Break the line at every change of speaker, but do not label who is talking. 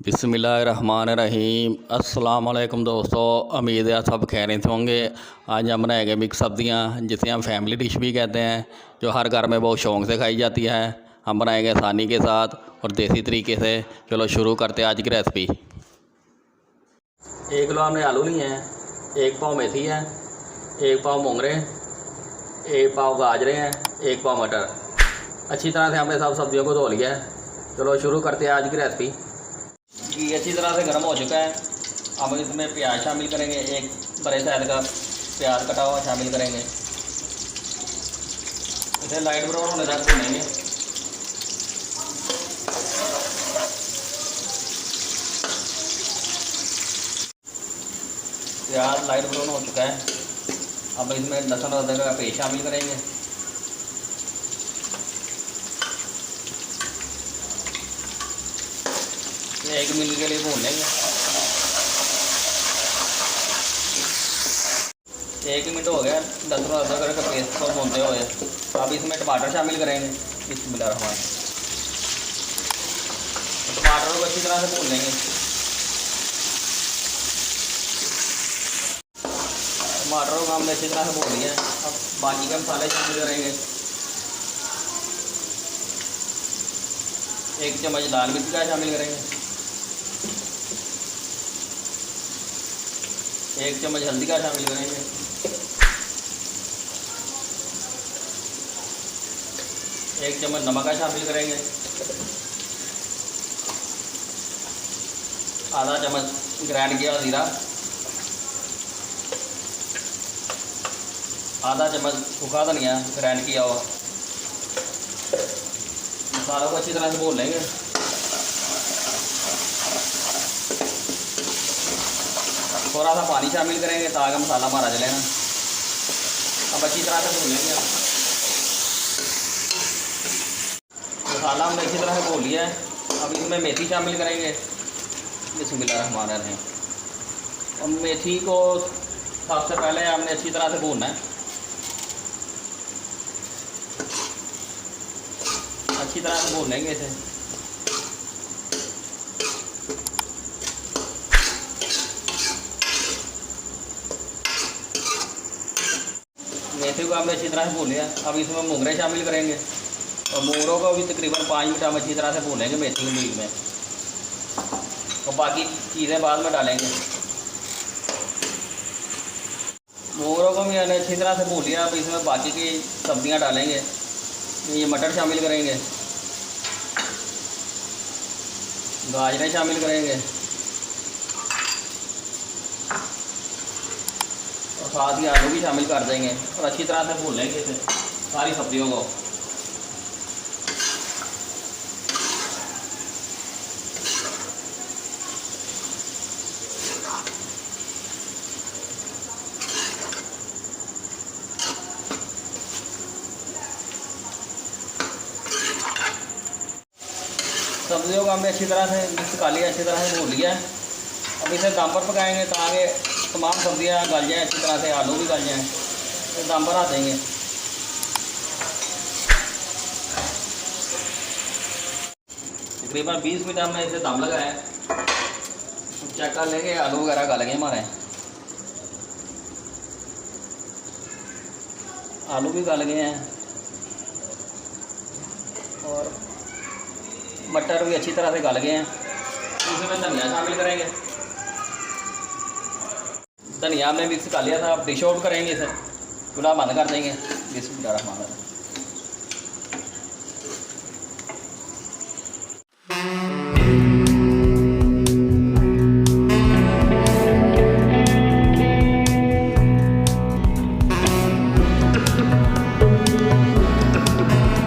बिस्मिल्लाहिर्रहमानिर्रहीम। अस्सलाम वालेकुम दोस्तों, उम्मीद है सब खैरियत से होंगे। आज हम बनाएंगे मिक्स सब्ज़ियाँ जिसे हम फैमिली डिश भी कहते हैं, जो हर घर में बहुत शौक़ से खाई जाती है। हम बनाएंगे आसानी के साथ और देसी तरीके से। चलो शुरू करते हैं आज की रेसिपी। 1 किलो हमने आलू लिए हैं, 1 पाव मेथी है, 1 पाव मोंगरे, 1 पाव गाजरें हैं, 1 पाव मटर। अच्छी तरह से हमने सब सब्जियों को धो लिया है। चलो शुरू करते हैं आज की रेसिपी। घी अच्छी तरह से गर्म हो चुका है। हम इसमें प्याज शामिल करेंगे, एक बड़े साइज का प्याज कटा हुआ शामिल करेंगे। इसे लाइट ब्राउन होने तक भूनेंगे। प्याज लाइट ब्राउन हो चुका है। अब इसमें लहसुन और अदरक का पेस्ट शामिल करेंगे। ये 1 मिनट के लिए भून लेंगे। 1 मिनट हो गया लहसुन और अदरक का पेस्ट को भूनते हुए। अब इसमें टमाटर शामिल करेंगे। बिस्मिल्लाह। टमाटर को अच्छी तरह से भून लेंगे। टमाटरों को हमने अच्छी तरह से भून लिया है। अब बाकी के मसाले शामिल करेंगे। 1 चम्मच लाल मिर्च का शामिल करेंगे, 1 चम्मच हल्दी का शामिल करेंगे, 1 चम्मच नमक का शामिल करेंगे, आधा चम्मच ग्राइंड किया हुआ जीरा, आधा चम्मच सूखा धनिया ग्राइंड किया हुआ। मसालों को अच्छी तरह से भून लेंगे। थोड़ा सा पानी शामिल करेंगे ताकि मसाला हमारा जले ना। अब अच्छी तरह से भून लेंगे। मसाला हमने अच्छी तरह से भून लिया है। अब इसमें मेथी शामिल करेंगे। बिस्मिल्लाहिर्रहमानिर्रहीम। और मेथी को सबसे पहले हमने अच्छी तरह से भूनना है। अच्छी तरह से भून लेंगे इसे। मेथी को हमने अच्छी तरह से भून लिया। अब इसमें मोंगरे शामिल करेंगे और मोंगरों को भी तकरीबन 5 मिनट हम अच्छी तरह से भूनेंगे मेथी के बीच में। और बाकी चीज़ें बाद में डालेंगे। मोंगरों को भी हमने अच्छी तरह से भून लिया। अब इसमें बाकी की सब्जियां डालेंगे। ये मटर शामिल करेंगे, गाजरें शामिल करेंगे और साथ ही आलू भी शामिल कर देंगे और अच्छी तरह से भून लेंगे इसे सारी सब्जियों को। सब्जियों को हमने अच्छी तरह से मिक्स कर लिया, अच्छी तरह से भून लिया। अब इसे दम पर पकाएंगे ताकि तमाम सब्जियां गल जाएँ अच्छी तरह से, आलू भी गल जाएँ। तो दम पर आ देंगे। तकरीबन 20 मिनट हमने इसे दम लगाया। चेक कर लेंगे आलू वगैरह गल गए हमारे। आलू भी गल गए हैं और मटर भी अच्छी तरह से गल गए हैं। इसमें धनिया शामिल करेंगे। धनिया हमने मिक्स कर लिया था। अब डिश आउट करेंगे इसे, चूल्हा बंद कर देंगे। बिस्मिल्लाहिर्रहमानिर्रहीम।